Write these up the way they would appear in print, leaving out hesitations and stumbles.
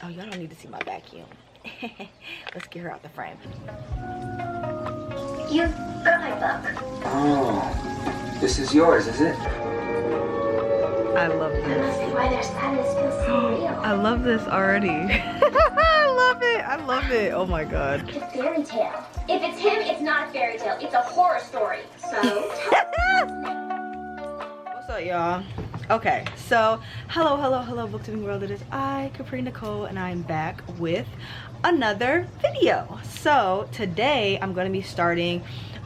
Oh, y'all don't need to see my vacuum. Let's get her out the frame. You've got my book. Oh, this is yours, is it? I love That this. must be why their sadness feels so real. I love this already. I love it. I love it. Oh my god. It's a fairy tale. If it's him, it's not a fairy tale. It's a horror story. So, What's up, y'all? Okay, so hello booktubing world. It is I, Capri Nicole, and I'm back with another video. So today I'm going to be starting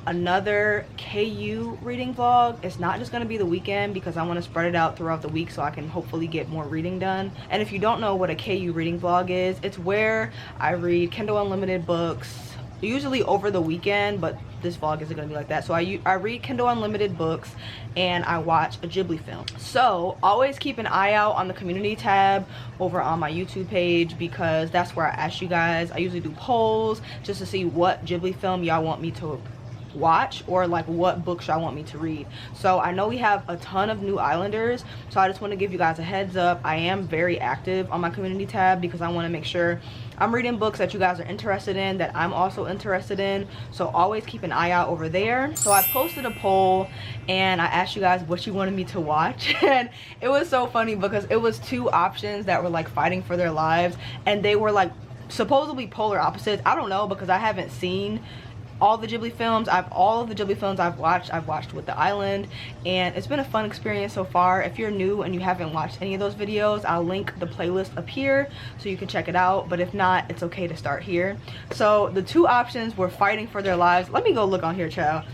another KU reading vlog. It's not just going to be the weekend because I want to spread it out throughout the week so I can hopefully get more reading done. And if you don't know what a KU reading vlog is, it's where I read Kindle Unlimited books, usually over the weekend, but this vlog isn't gonna be like that. So I read Kindle Unlimited books and I watch a Ghibli film. So always keep an eye out on the community tab over on my YouTube page because that's where I ask you guys. I usually do polls just to see what Ghibli film y'all want me to watch or like what books y'all want me to read. So I know we have a ton of new islanders, so I just want to give you guys a heads up. I am very active on my community tab because I want to make sure I'm reading books that you guys are interested in, that I'm also interested in. So always keep an eye out over there. So I posted a poll and I asked you guys what you wanted me to watch, and it was so funny because it was two options that were like fighting for their lives, and they were like supposedly polar opposites. I don't know because I haven't seen all the Ghibli films. All of the Ghibli films I've watched with the island, and it's been a fun experience so far. If you're new and you haven't watched any of those videos, I'll link the playlist up here so you can check it out, but if not, it's okay to start here. So the two options were fighting for their lives. Let me go look on here, child,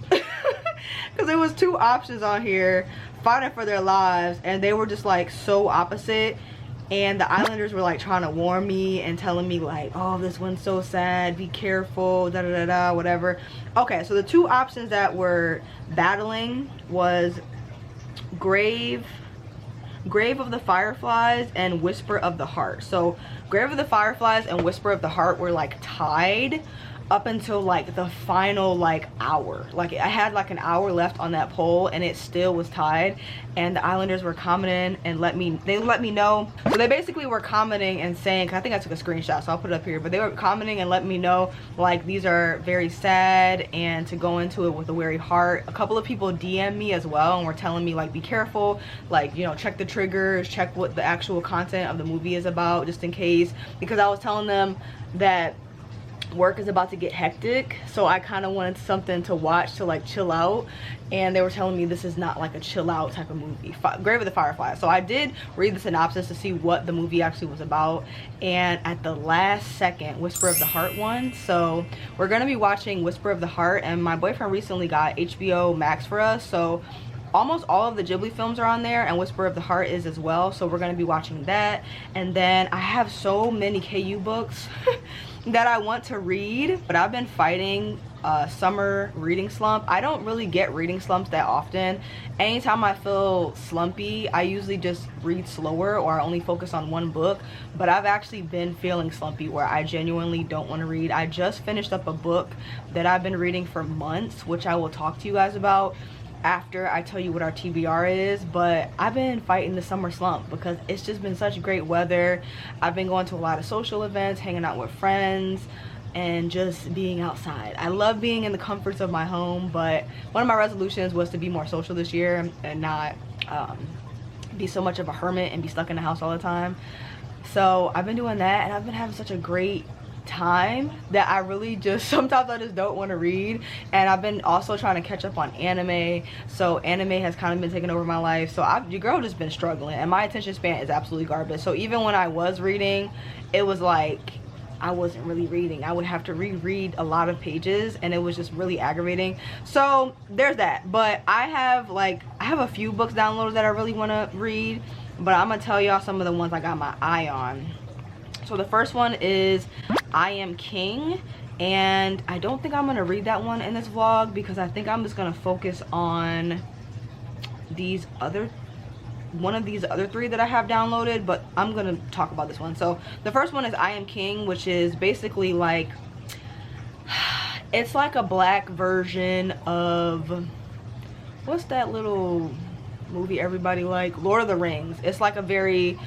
because there was two options on here fighting for their lives, and they were just like so opposite. And the islanders were like trying to warn me and telling me like, oh, this one's so sad, be careful, da da da da, whatever. Okay, so the two options that were battling was Grave of the Fireflies and Whisper of the Heart. So Grave of the Fireflies and Whisper of the Heart were like tied up until like the final like hour. Like I had like an hour left on that poll and it still was tied, and the islanders were commenting and let me know. So they basically were commenting and saying, I think I took a screenshot so I'll put it up here, but they were commenting and letting me know like these are very sad and to go into it with a wary heart. A couple of people DM me as well and were telling me like be careful, like, you know, check the triggers, check what the actual content of the movie is about just in case, because I was telling them that work is about to get hectic, so I kind of wanted something to watch to like chill out, and they were telling me this is not like a chill out type of movie, Grave of the Fireflies. So I did read the synopsis to see what the movie actually was about, and at the last second Whisper of the Heart won. So we're gonna be watching Whisper of the Heart, and my boyfriend recently got HBO Max for us, so almost all of the Ghibli films are on there, and Whisper of the Heart is as well, so we're going to be watching that. And then I have so many KU books that I want to read, but I've been fighting a summer reading slump. I don't really get reading slumps that often. Anytime I feel slumpy, I usually just read slower or I only focus on one book, but I've actually been feeling slumpy where I genuinely don't want to read. I just finished up a book that I've been reading for months, which I will talk to you guys about after I tell you what our TBR is. But I've been fighting the summer slump because it's just been such great weather. I've been going to a lot of social events, hanging out with friends, and just being outside. I love being in the comforts of my home, but one of my resolutions was to be more social this year and not be so much of a hermit and be stuck in the house all the time. So I've been doing that, and I've been having such a great time that I really just sometimes I just don't want to read. And I've been also trying to catch up on anime, so anime has kind of been taking over my life. So your girl just been struggling, and my attention span is absolutely garbage. So even when I was reading, it was like I wasn't really reading. I would have to reread a lot of pages, and it was just really aggravating. So there's that. But I have a few books downloaded that I really want to read, but I'm gonna tell y'all some of the ones I got my eye on. So the first one is I Am King, and I don't think I'm gonna read that one in this vlog because I think I'm just gonna focus on one of these other three that I have downloaded, but I'm gonna talk about this one. So the first one is I Am King, which is basically like, it's like a black version of, what's that little movie everybody like? Lord of the Rings. It's like a very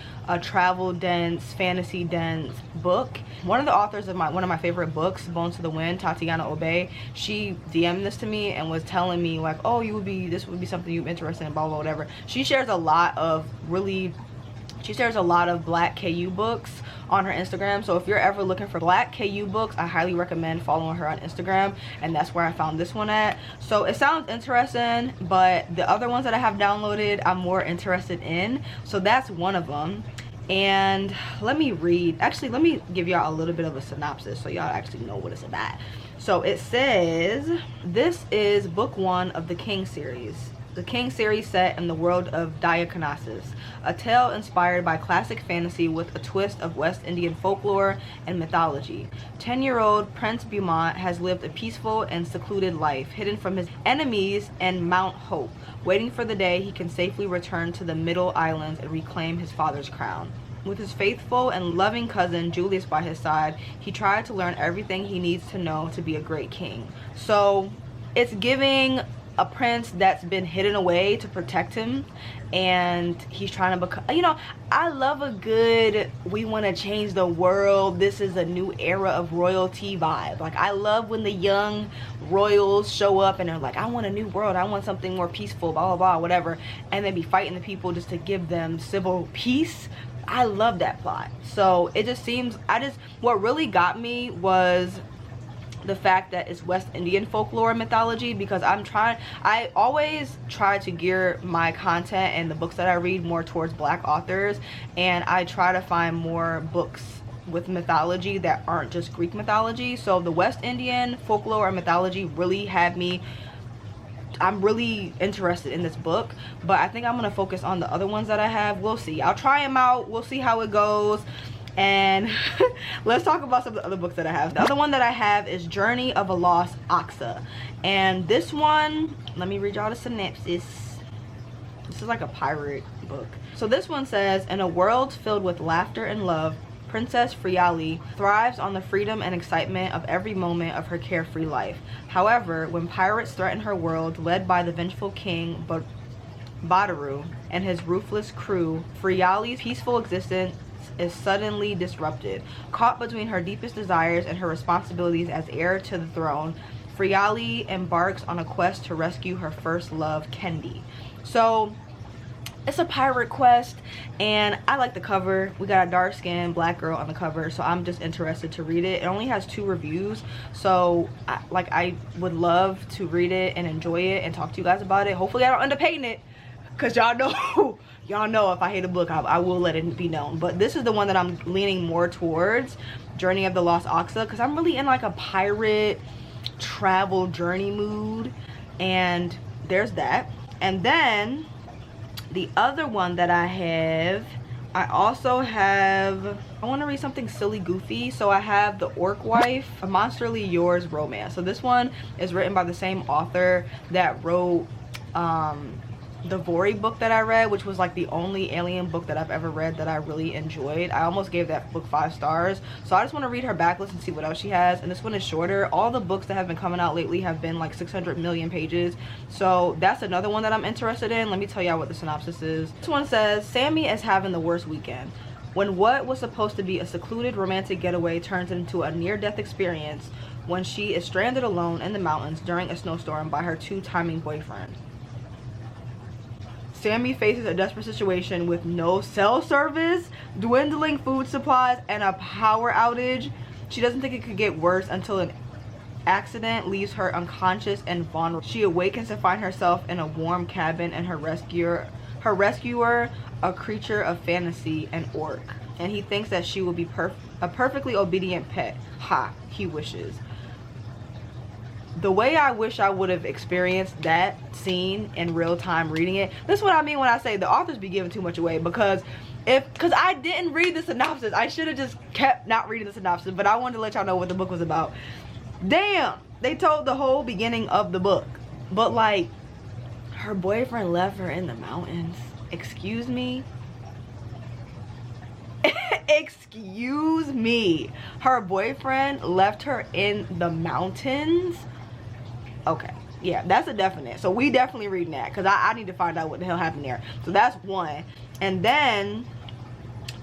travel dense, fantasy dense book. One of the authors of one of my favorite books, Bones to the Wind, Tatiana Obey, she DM'd this to me and was telling me like, oh, this would be something you're interested in, blah blah whatever. She shares a lot of Black KU books on her Instagram. So if you're ever looking for Black KU books, I highly recommend following her on Instagram, and that's where I found this one at. So it sounds interesting, but the other ones that I have downloaded I'm more interested in. So that's one of them. And let me give y'all a little bit of a synopsis so y'all actually know what it's about. So it says, this is book 1 of the King series. The King series set in the world of Diakonosis, a tale inspired by classic fantasy with a twist of West Indian folklore and mythology. 10-year-old Prince Beaumont has lived a peaceful and secluded life, hidden from his enemies in Mount Hope, waiting for the day he can safely return to the Middle Islands and reclaim his father's crown. With his faithful and loving cousin Julius by his side, he tried to learn everything he needs to know to be a great king. So it's giving a prince that's been hidden away to protect him, and he's trying to become, you know, I love a good we want to change the world, this is a new era of royalty vibe. Like, I love when the young royals show up and they're like, I want a new world, I want something more peaceful, blah blah blah, whatever, and they be fighting the people just to give them civil peace. I love that plot. So it just seems, what really got me was the fact that it's West Indian folklore and mythology, because I always try to gear my content and the books that I read more towards Black authors, and I try to find more books with mythology that aren't just Greek mythology. So the West Indian folklore and mythology really had me, I'm really interested in this book, but I think I'm gonna focus on the other ones that I have. We'll see, I'll try them out, we'll see how it goes. And let's talk about some of the other books that I have. The other one that I have is Journey of a Lost Oxa, and this one, let me read y'all the synopsis. This is like a pirate book. So this one says, in a world filled with laughter and love, Princess Friali thrives on the freedom and excitement of every moment of her carefree life. However, when pirates threaten her world, led by the vengeful king Badaru and his ruthless crew, Friali's peaceful existence is suddenly disrupted. Caught between her deepest desires and her responsibilities as heir to the throne, Friali embarks on a quest to rescue her first love, Kendi. So it's a pirate quest, and I like the cover. We got a dark skinned Black girl on the cover, so I'm just interested to read it. It only has 2 reviews, so I would love to read it and enjoy it and talk to you guys about it. Hopefully I don't end up hating it, because y'all know if I hate a book, I will let it be known. But this is the one that I'm leaning more towards, Journey of the Lost Oxa, because I'm really in like a pirate travel journey mood, and there's that. And then the other one that I have, I want to read something silly goofy, so I have The Orc Wife, A Monsterly Yours romance. So this one is written by the same author that wrote the Vori book that I read, which was like the only alien book that I've ever read that I really enjoyed. I almost gave that book 5 stars. So I just want to read her backlist and see what else she has. And this one is shorter. All the books that have been coming out lately have been like 600 million pages. So that's another one that I'm interested in. Let me tell y'all what the synopsis is. This one says, Sammy is having the worst weekend. When what was supposed to be a secluded romantic getaway turns into a near-death experience when she is stranded alone in the mountains during a snowstorm by her 2-timing boyfriend. Sammy faces a desperate situation with no cell service, dwindling food supplies, and a power outage. She doesn't think it could get worse until an accident leaves her unconscious and vulnerable. She awakens to find herself in a warm cabin and her rescuer, a creature of fantasy, an orc. And he thinks that she will be a perfectly obedient pet. Ha, he wishes. The way I wish I would have experienced that scene in real time reading it. This is what I mean when I say the authors be giving too much away, because I didn't read the synopsis. I should have just kept not reading the synopsis, but I wanted to let y'all know what the book was about. Damn, they told the whole beginning of the book, but like, her boyfriend left her in the mountains. Excuse me? Excuse me. Her boyfriend left her in the mountains? Okay, Yeah, that's a definite. So we definitely reading that, because I need to find out what the hell happened there. So that's one. And then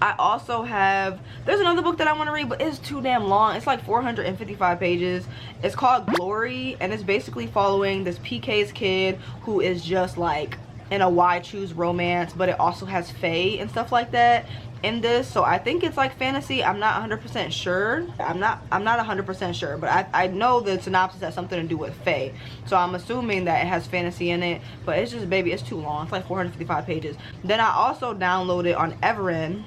I also have, there's another book that I want to read, but it's too damn long. It's like 455 pages. It's called Glory, and it's basically following this PK's kid who is just like in a why choose romance, but it also has fae and stuff like that in this. So I think it's like fantasy. I'm not 100% sure. I'm not 100% sure, but I know the synopsis has something to do with fae, so I'm assuming that it has fantasy in it. But it's just, baby, it's too long. It's like 455 pages. Then I also downloaded on Everin,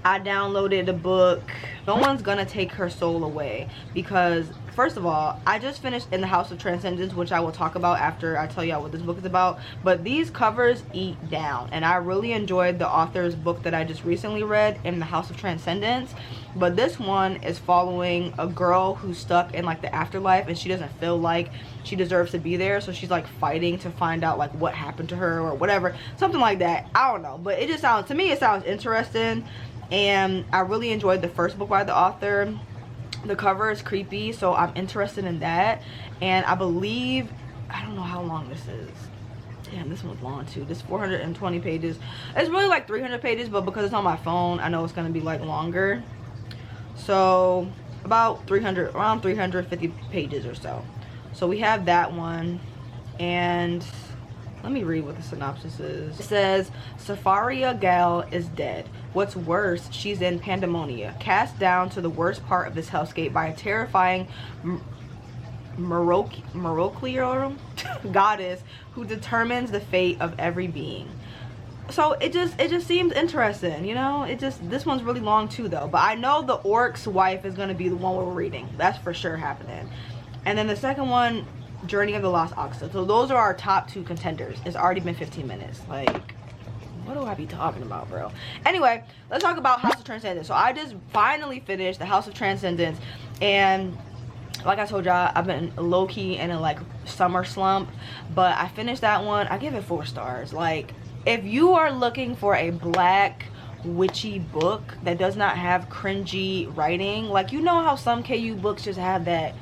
I downloaded the book No One's Gonna Take Her Soul Away, because first of all, I just finished In the House of Transcendence, which I will talk about after I tell y'all what this book is about. But these covers eat down, and I really enjoyed the author's book that I just recently read, In the House of Transcendence. But this one is following a girl who's stuck in like the afterlife, and she doesn't feel like she deserves to be there, so she's like fighting to find out like what happened to her or whatever, something like that. I don't know, but it just sounds, to me it sounds interesting. And I really enjoyed the first book by the author. The cover is creepy, so I'm interested in that. And I believe, I don't know how long this is. Damn, this one's long too. This 420 pages. It's really like 300 pages, but because it's on my phone, I know it's gonna be like longer. So about 300, around 350 pages or so. So we have that one. And let me read what the synopsis is. It says, Safaria Gal is dead. What's worse, she's in pandemonia, cast down to the worst part of this hellscape by a terrifying Moroclior goddess who determines the fate of every being. So it just seems interesting, you know. This one's really long too though. But I know the orc's wife is gonna be the one we're reading. That's for sure happening. And then the second one, Journey of the Lost Oxen. So those are our top two contenders. It's already been 15 minutes. Like, what do I be talking about, bro? Anyway, let's talk about House of Transcendence. So I just finally finished the House of Transcendence, and like I told y'all, I've been low-key in a like summer slump, but I finished that one. I give it 4 stars. Like, if you are looking for a black witchy book that does not have cringy writing, like, you know how some KU books just have that,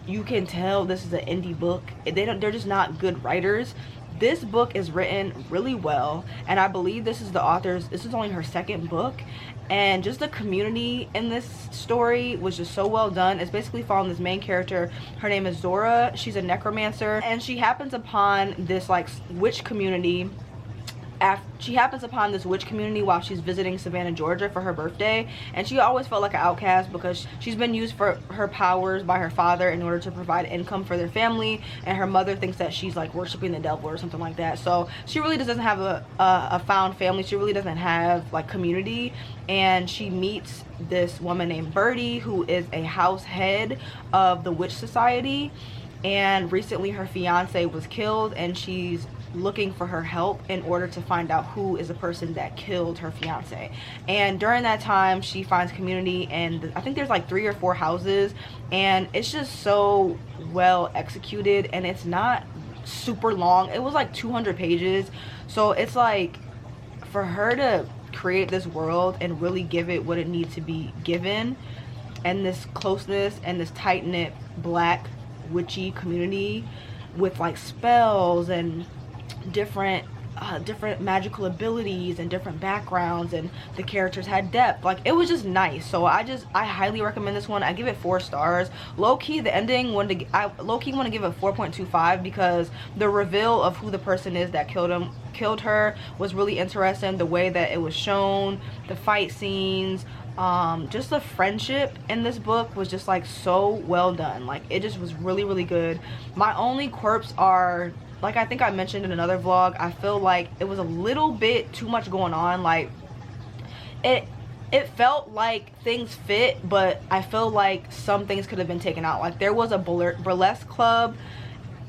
you can tell this is an indie book, they're just not good writers. This book is written really well, and I believe this is the author's, this is only her 2nd book, and just the community in this story was just so well done. It's basically following this main character. Her name is Zora. She's a necromancer, and she happens upon this like witch community. She happens upon this witch community while she's visiting Savannah, Georgia for her birthday, and she always felt like an outcast because she's been used for her powers by her father in order to provide income for their family, and her mother thinks that she's like worshiping the devil or something like that. So she really doesn't have a found family. She really doesn't have like community, and she meets this woman named Birdie, who is a house head of the witch society, and recently her fiance was killed, and she's looking for her help in order to find out who is the person that killed her fiance. And during that time, she finds community, and I think there's like 3 or 4 houses, and it's just so well executed, and it's not super long. It was like 200 pages, so it's like, for her to create this world and really give it what it needs to be given, and this closeness and this tight-knit black witchy community with like spells and different magical abilities and different backgrounds, and the characters had depth. Like, it was just nice. So I highly recommend this one. I give it 4 stars. Low-key, the ending, I low-key want to give it 4.25 because the reveal of who the person is that killed her was really interesting. The way that it was shown, the fight scenes, just the friendship in this book was just like so well done. Like, it just was really, really good. My only quirks are, like I think I mentioned in another vlog, I feel like it was a little bit too much going on. Like, it felt like things fit, but I feel like some things could have been taken out. Like, there was a burlesque club,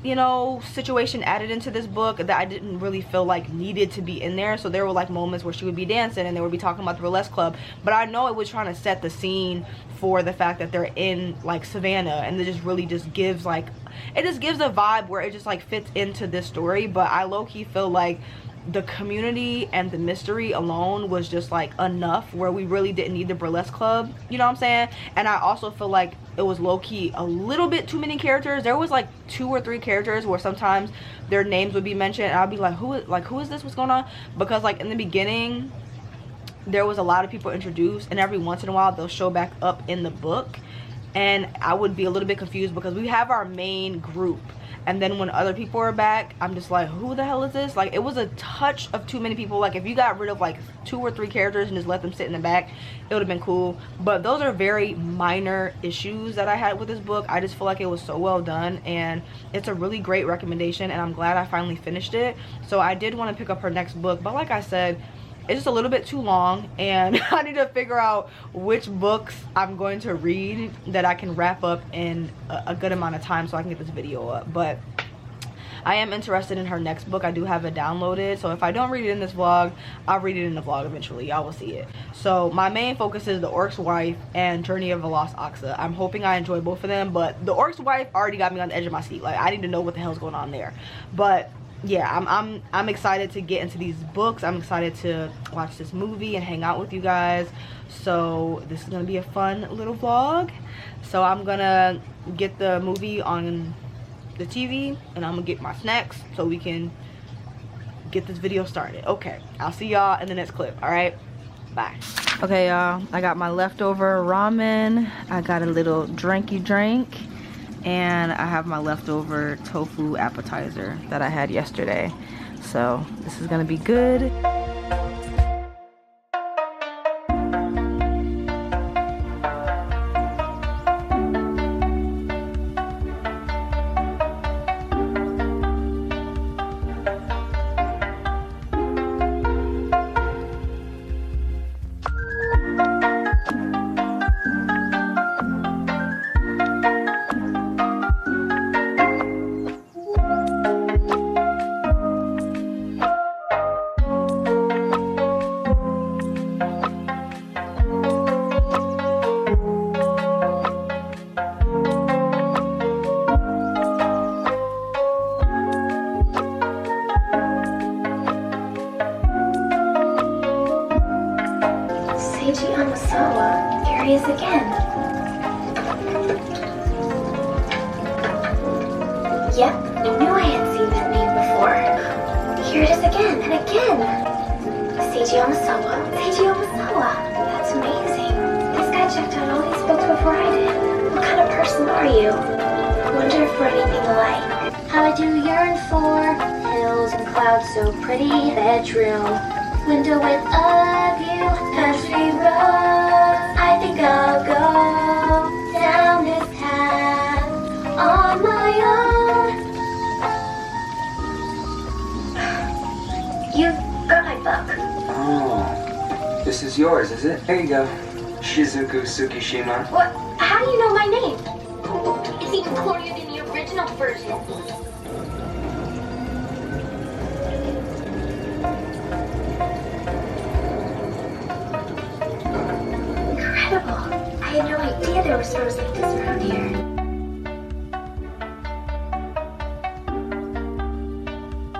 you know, situation added into this book that I didn't really feel like needed to be in there. So there were like moments where she would be dancing and they would be talking about the burlesque club, but I know it was trying to set the scene for the fact that they're in like Savannah, and it just really just gives like, it just gives a vibe where it just like fits into this story. But I low-key feel like the community and the mystery alone was just like enough where we really didn't need the burlesque club, you know what I'm saying? And I also feel like it was low-key a little bit too many characters. There was like 2 or 3 characters where sometimes their names would be mentioned and I'd be like, who is this, what's going on? Because like in the beginning there was a lot of people introduced, and every once in a while they'll show back up in the book, and I would be a little bit confused because we have our main group, and then when other people are back, I'm just like, who the hell is this? Like, it was a touch of too many people. Like, if you got rid of like 2 or 3 characters and just let them sit in the back, it would have been cool. But those are very minor issues that I had with this book. I just feel like it was so well done, and it's a really great recommendation, and I'm glad I finally finished it. So I did want to pick up her next book, but like I said, it's just a little bit too long, and I need to figure out which books I'm going to read that I can wrap up in a good amount of time so I can get this video up. But I am interested in her next book. I do have it downloaded, so if I don't read it in this vlog, I'll read it in the vlog eventually. Y'all will see it. So my main focus is The Orc's Wife and Journey of the Lost Oxa. I'm hoping I enjoy both of them, but The Orc's Wife already got me on the edge of my seat. Like, I need to know what the hell's going on there. But yeah, I'm excited to get into these books. I'm excited to watch this movie and hang out with you guys. So this is gonna be a fun little vlog. So I'm gonna get the movie on the TV, and I'm gonna get my snacks so we can get this video started. Okay, I'll see y'all in the next clip. All right, bye. Okay, y'all, I got my leftover ramen. I got a little drinky drink, and I have my leftover tofu appetizer that I had yesterday. So this is gonna be good. Here he is again. Yep, I knew I had seen that name before. Here it is again and again. Seiji Omisawa. Seiji Omisawa. That's amazing. This guy checked out all these books before I did. What kind of person are you? Wonder if we're anything alike. How I do yearn for hills and clouds so pretty. Bedroom. Window with a view. Country road. I think I'll go down this path on my own. You got my book. Oh, this is yours, is it? There you go. Shizuku Tsukishima. What? How do you know my name? It's even cornier than the original version. Incredible. I had no idea there were stores like this around here.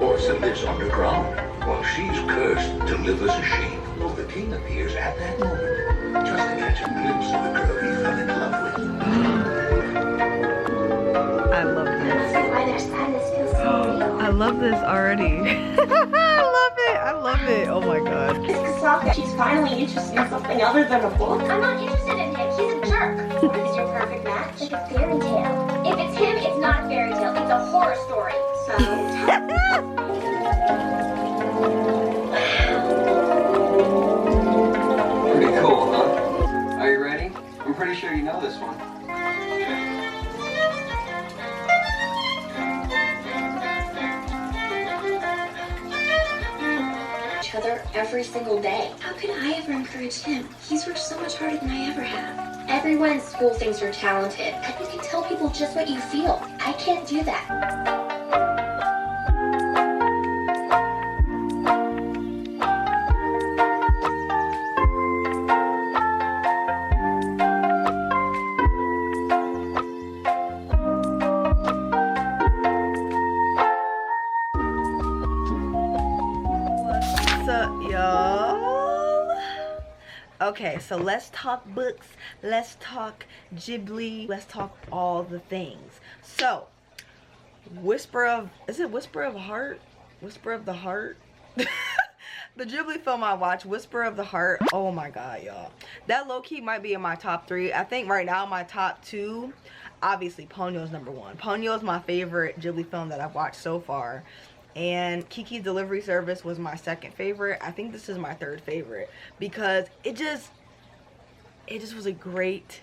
Orson lives underground, while she's cursed to live as a she. Though the king appears at that moment, just to catch a glimpse of the girl he fell in love with. I love this. Why their sadness feels so real. I love this already. I love it. I love it. Oh my god. Sokka, she's finally interested in something other than a book. I'm not interested in him. He's a jerk. What is your perfect match? Like a fairy tale. If it's him, it's not a fairy tale. It's a horror story. So. Pretty cool, huh? Are you ready? I'm pretty sure you know this one. Each other every single day. How could I ever encourage him? He's worked so much harder than I ever have. Everyone in school thinks you're talented. And you can tell people just what you feel. I can't do that. Okay, so let's talk books, let's talk Ghibli, let's talk all the things. So Whisper of Heart? Whisper of the Heart? The Ghibli film I watched, Whisper of the Heart. Oh my god, y'all. That low-key might be in my top 3. I think right now my top 2, obviously Ponyo's number 1. Ponyo is my favorite Ghibli film that I've watched so far. And Kiki's Delivery Service was my second favorite. I think this is my third favorite because it just was a great,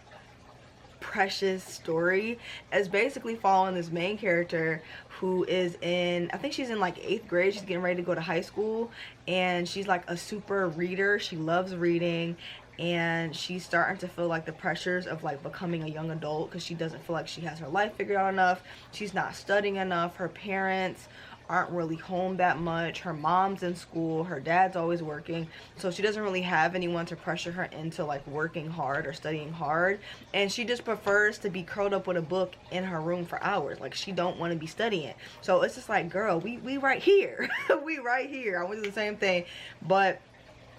precious story. It's basically following this main character who is in, I think she's in like 8th grade. She's getting ready to go to high school, and she's like a super reader. She loves reading, and she's starting to feel like the pressures of like becoming a young adult because she doesn't feel like she has her life figured out enough. She's not studying enough. Her parents aren't really home that much. Her mom's in school, her dad's always working, so she doesn't really have anyone to pressure her into like working hard or studying hard, and she just prefers to be curled up with a book in her room for hours. Like, she don't want to be studying. So it's just like, girl, we right here. We right here. I went through the same thing, but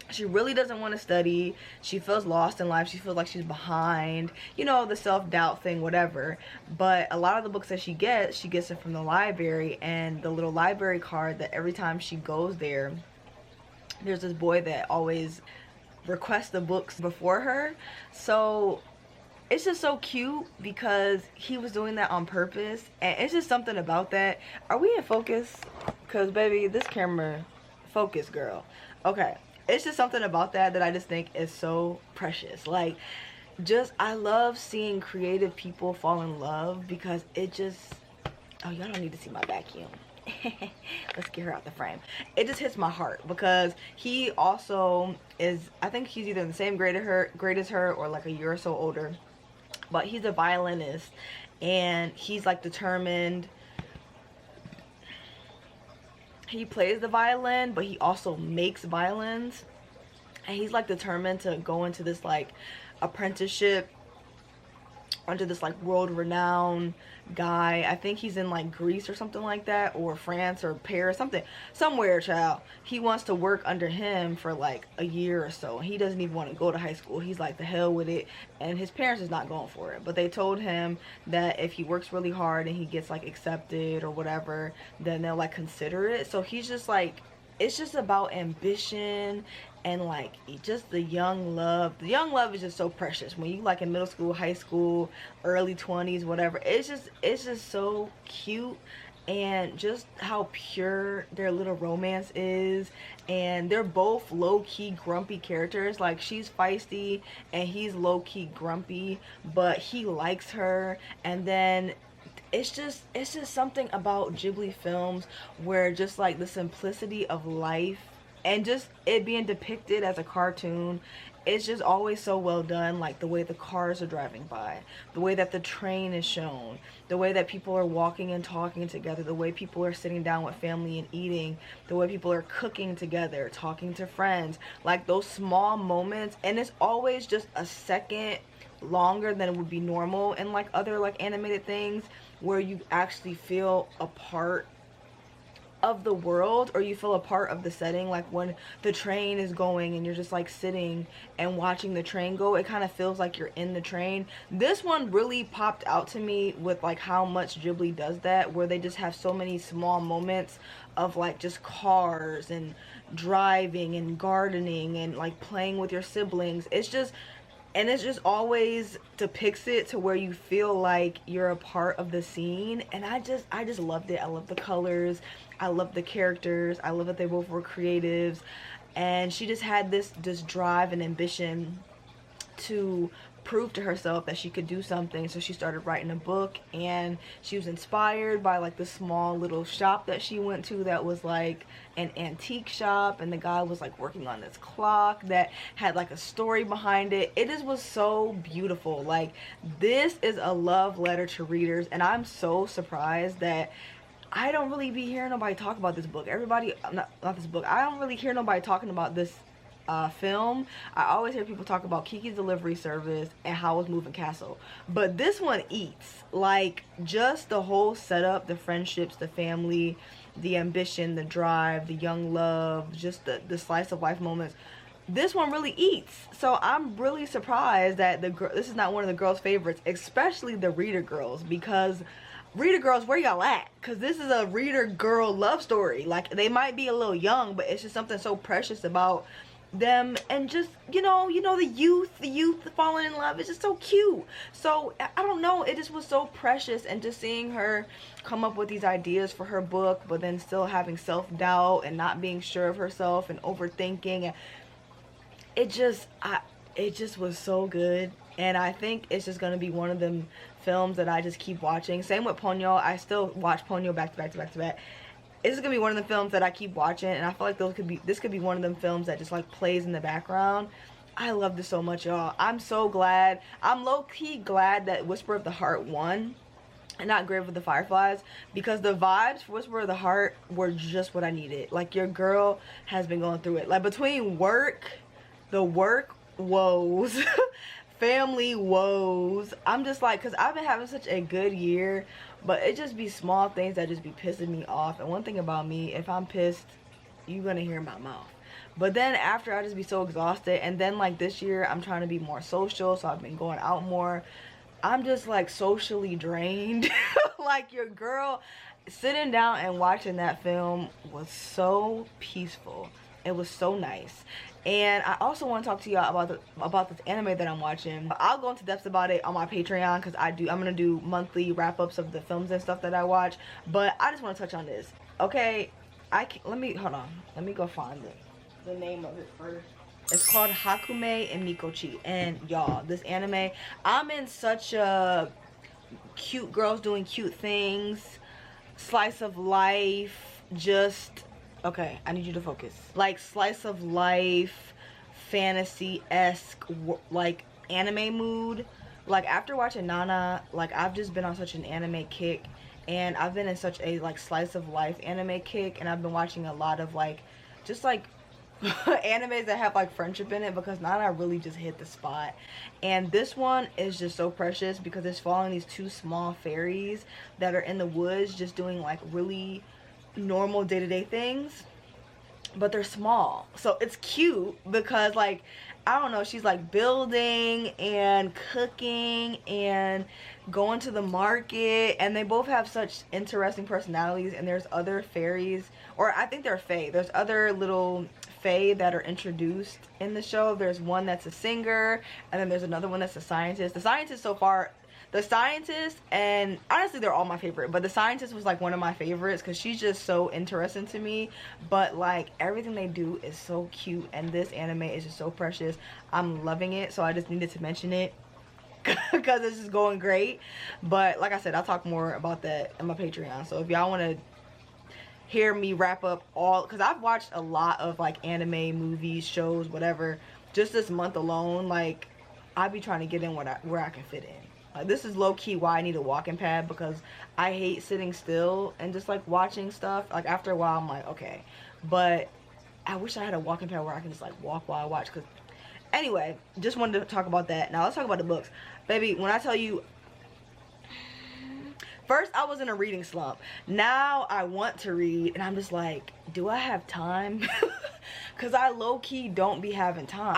she really doesn't want to study. She feels lost in life. She feels like she's behind, you know, the self-doubt thing, whatever. But a lot of the books that she gets it from the library, and the little library card that every time she goes there, there's this boy that always requests the books before her. So it's just so cute because he was doing that on purpose, and it's just something about that. Are we in focus? Because baby, this camera, focus, girl. Okay. It's just something about that I just think is so precious. Like, just, I love seeing creative people fall in love because it just, oh, y'all don't need to see my vacuum. Let's get her out the frame. It just hits my heart because he also is, I think he's either in the same grade as her or like a year or so older, but he's a violinist, and he's like determined. He plays the violin, but he also makes violins, and he's like determined to go into this like apprenticeship under this like world-renowned guy. I think he's in like Greece or something like that, or France or Paris, somewhere, child. He wants to work under him for like a year or so. He doesn't even want to go to high school. He's like, the hell with it. And his parents is not going for it, but they told him that if he works really hard and he gets like accepted or whatever, then they'll like consider it. So he's just like, it's just about ambition and like just the young love. The young love is just so precious when you like in middle school, high school, early 20s, whatever. It's just so cute, and just how pure their little romance is. And they're both low-key grumpy characters. Like, she's feisty and he's low-key grumpy, but he likes her. And then it's just something about Ghibli films where just like the simplicity of life and just it being depicted as a cartoon, it's just always so well done. Like the way the cars are driving by, the way that the train is shown, the way that people are walking and talking together, the way people are sitting down with family and eating, the way people are cooking together, talking to friends, like those small moments. And it's always just a second longer than it would be normal in like other like animated things, where you actually feel a part of the world, or you feel a part of the setting. Like when the train is going and you're just like sitting and watching the train go, it kind of feels like you're in the train. This one really popped out to me with like how much Ghibli does that, where they just have so many small moments of like just cars and driving and gardening and like playing with your siblings. It's just always depicts it to where you feel like you're a part of the scene. And I just loved it. I love the colors, I love the characters, I love that they both were creatives, and she just had this drive and ambition to prove to herself that she could do something. So she started writing a book, and she was inspired by like the small little shop that she went to that was like an antique shop, and the guy was like working on this clock that had like a story behind it. It just was so beautiful. Like, this is a love letter to readers, and I'm so surprised that I don't really be hearing nobody talk about this book. Everybody, not this book, I don't really hear nobody talking about this film. I always hear people talk about Kiki's Delivery Service and Howl's Moving Castle, but this one eats. Like, just the whole setup, the friendships, the family, the ambition, the drive, the young love, just the slice of life moments. this one really eats. So I'm really surprised that this is not one of the girls' favorites, especially the reader girls, because reader girls, where y'all at? Because this is a reader girl love story. Like, they might be a little young, but it's just something so precious about them, and just, you know, the youth falling in love is just so cute. So I don't know, it just was so precious, and just seeing her come up with these ideas for her book, but then still having self-doubt and not being sure of herself and overthinking, it just was so good. And I think it's just gonna be one of them films that I just keep watching. Same with Ponyo. I still watch Ponyo back to back to back to back. It's gonna be one of the films that I keep watching, and I feel like this could be one of them films that just like plays in the background. I love this so much, y'all. I'm so glad. I'm low-key glad that Whisper of the Heart won and not Grave of the Fireflies, because the vibes for Whisper of the Heart were just what I needed. Like, your girl has been going through it. Like, between the work woes, family woes, I'm just like, because I've been having such a good year, but it just be small things that just be pissing me off. And one thing about me, if I'm pissed, you're gonna hear my mouth. But then after, I just be so exhausted. And then like this year, I'm trying to be more social, so I've been going out more. I'm just like socially drained. Like, your girl sitting down and watching that film was so peaceful. It was so nice. And I also want to talk to y'all about this anime that I'm watching. I'll go into depth about it on my Patreon, because I'm gonna do monthly wrap-ups of the films and stuff that I watch. But I just want to touch on this. Okay, let me go find the name of it first. It's called Hakume and Mikochi. And y'all, this anime, I'm in such a cute girls doing cute things, slice of life, just, okay, I need you to focus. Like, slice of life, fantasy-esque, like, anime mood. Like, after watching Nana, like, I've just been on such an anime kick, and I've been in such a, like, slice of life anime kick, and I've been watching a lot of, like, just, like, animes that have like friendship in it, because Nana really just hit the spot. And this one is just so precious, because it's following these two small fairies that are in the woods just doing like really normal day-to-day things, but they're small. So it's cute, because like, I don't know, she's like building and cooking and going to the market, and they both have such interesting personalities. And there's other fairies, or I think they're fae, there's other little fae that are introduced in the show. There's one that's a singer, and then there's another one that's a scientist. The scientist, so far, the scientist, and honestly they're all my favorite, but the scientist was like one of my favorites, because she's just so interesting to me. But like, everything they do is so cute, and this anime is just so precious. I'm loving it, so I just needed to mention it because it's just going great. But like I said, I'll talk more about that in my Patreon. So if y'all want to hear me wrap up all, because I've watched a lot of like anime, movies, shows, whatever, just this month alone. Like, I be trying to get in where I can fit in. Like, this is low-key why I need a walking pad, because I hate sitting still and just like watching stuff. Like, after a while I'm like, okay, but I wish I had a walking pad where I can just like walk while I watch. Because anyway, just wanted to talk about that. Now let's talk about the books. Baby, when I tell you, first I was in a reading slump. Now I want to read, and I'm just like, do I have time? Because I low-key don't be having time.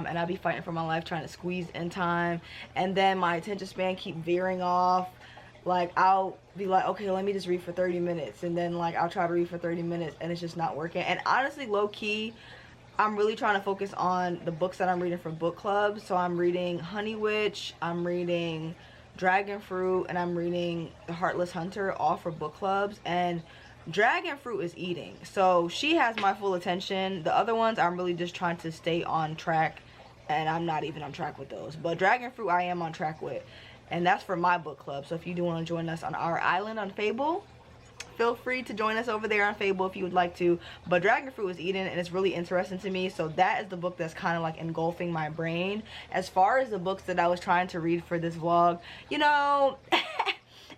And I be fighting for my life, trying to squeeze in time, and then my attention span keep veering off. Like, I'll be like, okay, let me just read for 30 minutes, and then like I'll try to read for 30 minutes, and it's just not working. And honestly, low-key, I'm really trying to focus on the books that I'm reading for book clubs. So I'm reading Honey Witch, I'm reading Dragon Fruit, and I'm reading The Heartless Hunter, all for book clubs. And Dragon Fruit is eating, so she has my full attention. The other ones, I'm really just trying to stay on track, and I'm not even on track with those. But Dragon Fruit I am on track with, and that's for my book club. So if you do want to join us on our island on Fable, feel free to join us over there on Fable if you would like to. But Dragon Fruit is eating, and it's really interesting to me. So that is the book that's kind of like engulfing my brain. As far as the books that I was trying to read for this vlog, you know,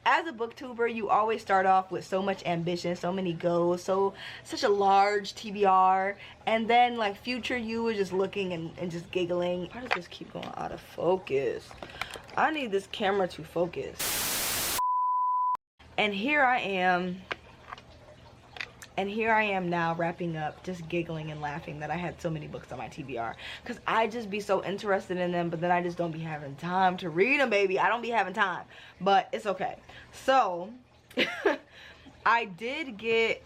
as a booktuber, you always start off with so much ambition, so many goals, such a large TBR, and then like future you is just looking and just giggling. Why does this keep going out of focus? I need this camera to focus. And here I am And here I am now wrapping up, just giggling and laughing that I had so many books on my TBR, because I just be so interested in them, but then I just don't be having time to read them, baby. I don't be having time, but it's okay. So I did get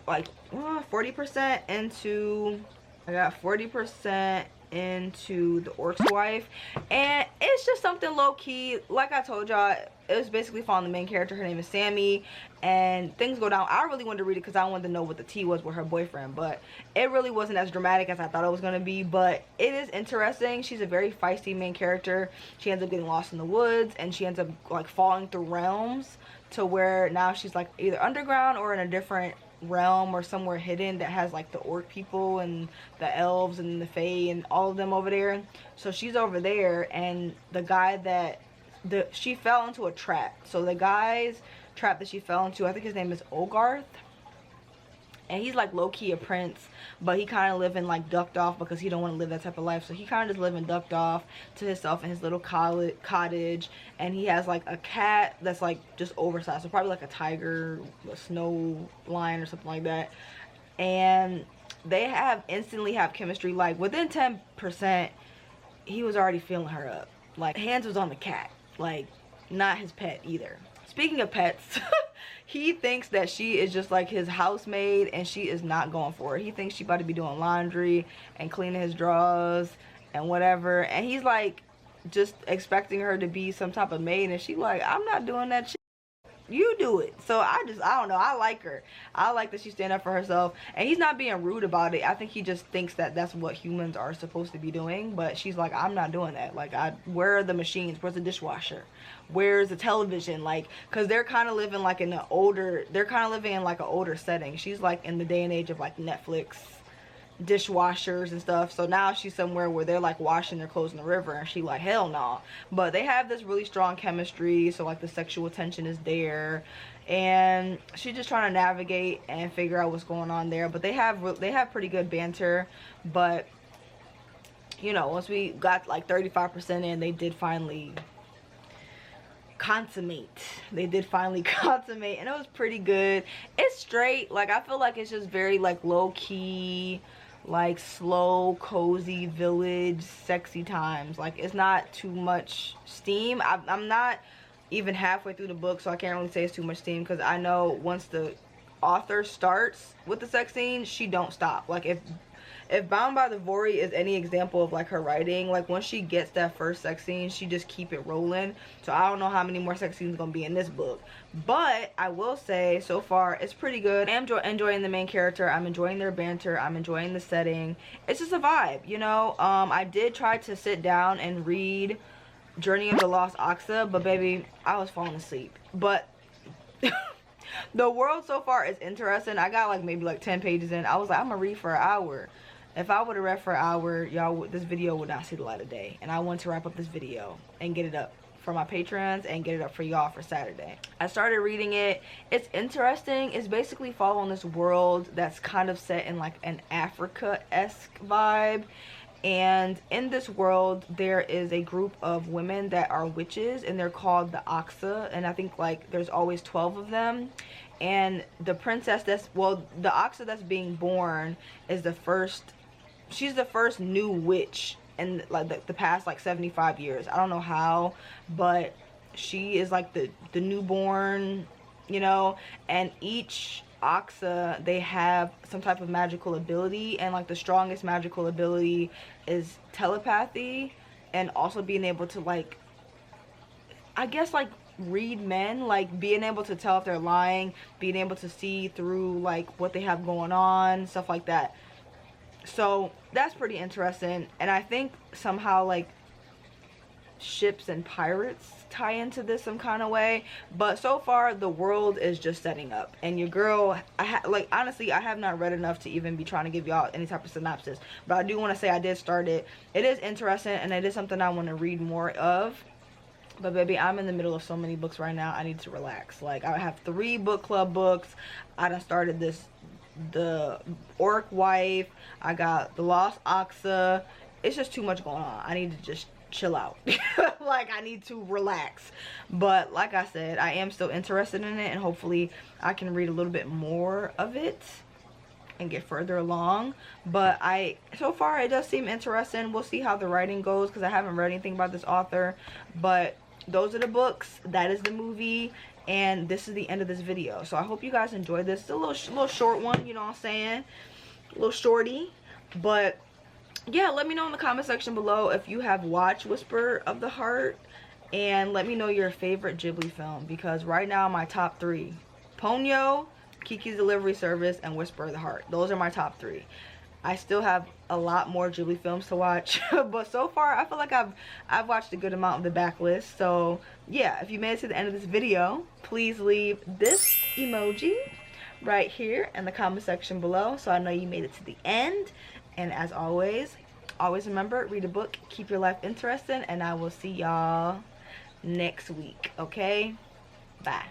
like 40% into, I got 40% into The Orc's Wife, and it's just something low-key. Like I told y'all, it was basically following the main character. Her name is Sammy, and things go down. I really wanted to read it because I wanted to know what the tea was with her boyfriend, but it really wasn't as dramatic as I thought it was going to be. But it is interesting. She's a very feisty main character. She ends up getting lost in the woods, and she ends up like falling through realms to where now she's like either underground or in a different realm or somewhere hidden that has like the orc people and the elves and the fae and all of them over there. So she's over there, and the guy that she fell into a trap. So the guy's trap that she fell into, I think his name is Ogarth, and he's like low-key a prince, but he kind of living like ducked off because he don't want to live that type of life. So he kind of just living ducked off to himself in his little cottage, and he has like a cat that's like just oversized, so probably like a tiger, a snow lion or something like that. And they instantly have chemistry. Like within 10% he was already feeling her up. Like hands was on the cat, like not his pet either. Speaking of pets, he thinks that she is just like his housemaid, and she is not going for it. He thinks she about to be doing laundry and cleaning his drawers and whatever, and he's like just expecting her to be some type of maid, and she like, I'm not doing that shit. You do it. So I don't know, I like her. I like that she stand up for herself, and he's not being rude about it. I think he just thinks that that's what humans are supposed to be doing, but she's like, I'm not doing that. Like, where are the machines? Where's the dishwasher? Where's the television? Like, because they're kind of living like in an older, older setting. She's like in the day and age of like Netflix, dishwashers and stuff. So now she's somewhere where they're like washing their clothes in the river, and she like, hell no. But they have this really strong chemistry, so like the sexual tension is there, and she's just trying to navigate and figure out what's going on there. But they have pretty good banter. But you know, once we got like 35% in, they did finally consummate. And it was pretty good. It's straight, like I feel like it's just very like low-key, like slow, cozy village, sexy times. Like it's not too much steam. I'm not even halfway through the book, so I can't really say it's too much steam, because I know once the author starts with the sex scene, she don't stop. Like if Bound by the Vori is any example of like her writing, like once she gets that first sex scene, she just keep it rolling. So I don't know how many more sex scenes gonna be in this book, but I will say so far it's pretty good. I'm enjoying the main character. I'm enjoying their banter. I'm enjoying the setting. It's just a vibe, you know. I did try to sit down and read Journey of the Lost Oxa, but baby, I was falling asleep. But the world so far is interesting. I got like maybe like 10 pages in. I was like, I'm gonna read for an hour. If I would have read for an hour, y'all, this video would not see the light of day. And I want to wrap up this video and get it up for my patrons and get it up for y'all for Saturday. I started reading it. It's interesting. It's basically following this world that's kind of set in like an Africa-esque vibe. And in this world, there is a group of women that are witches, and they're called the Oxa. And I think like there's always 12 of them. And the princess the Oxa that's being born is the first, she's the first new witch in like the past like 75 years. I don't know how, but she is like the newborn, you know. And each Oxa, they have some type of magical ability, and like the strongest magical ability is telepathy, and also being able to like, I guess like read men, like being able to tell if they're lying, being able to see through like what they have going on, stuff like that. So that's pretty interesting. And I think somehow like ships and pirates tie into this some kind of way. But so far the world is just setting up, and your girl, like honestly I have not read enough to even be trying to give y'all any type of synopsis, but I do want to say I did start it. It is interesting, and it is something I want to read more of. But baby, I'm in the middle of so many books right now. I need to relax. Like I have 3 book club books. I done started the Orc Wife. I got the Lost Oxa. It's just too much going on. I need to just chill out. Like I need to relax. But like I said, I am still interested in it, and hopefully I can read a little bit more of it. and get further along. But so far it does seem interesting. We'll see how the writing goes, because I haven't read anything about this author. But those are the books, that is the movie, and this is the end of this video. So I hope you guys enjoyed this. It's a little short one, you know what I'm saying, a little shorty. But yeah, let me know in the comment section below if you have watched Whisper of the Heart, and let me know your favorite Ghibli film, because right now my top 3: Ponyo, Kiki's Delivery Service, and Whisper of the Heart. Those are my top 3. I still have a lot more Ghibli films to watch, but so far I feel like I've watched a good amount of the backlist. So yeah, if you made it to the end of this video, please leave this emoji right here in the comment section below, so I know you made it to the end. And as always remember, read a book, keep your life interesting, and I will see y'all next week. Okay, bye.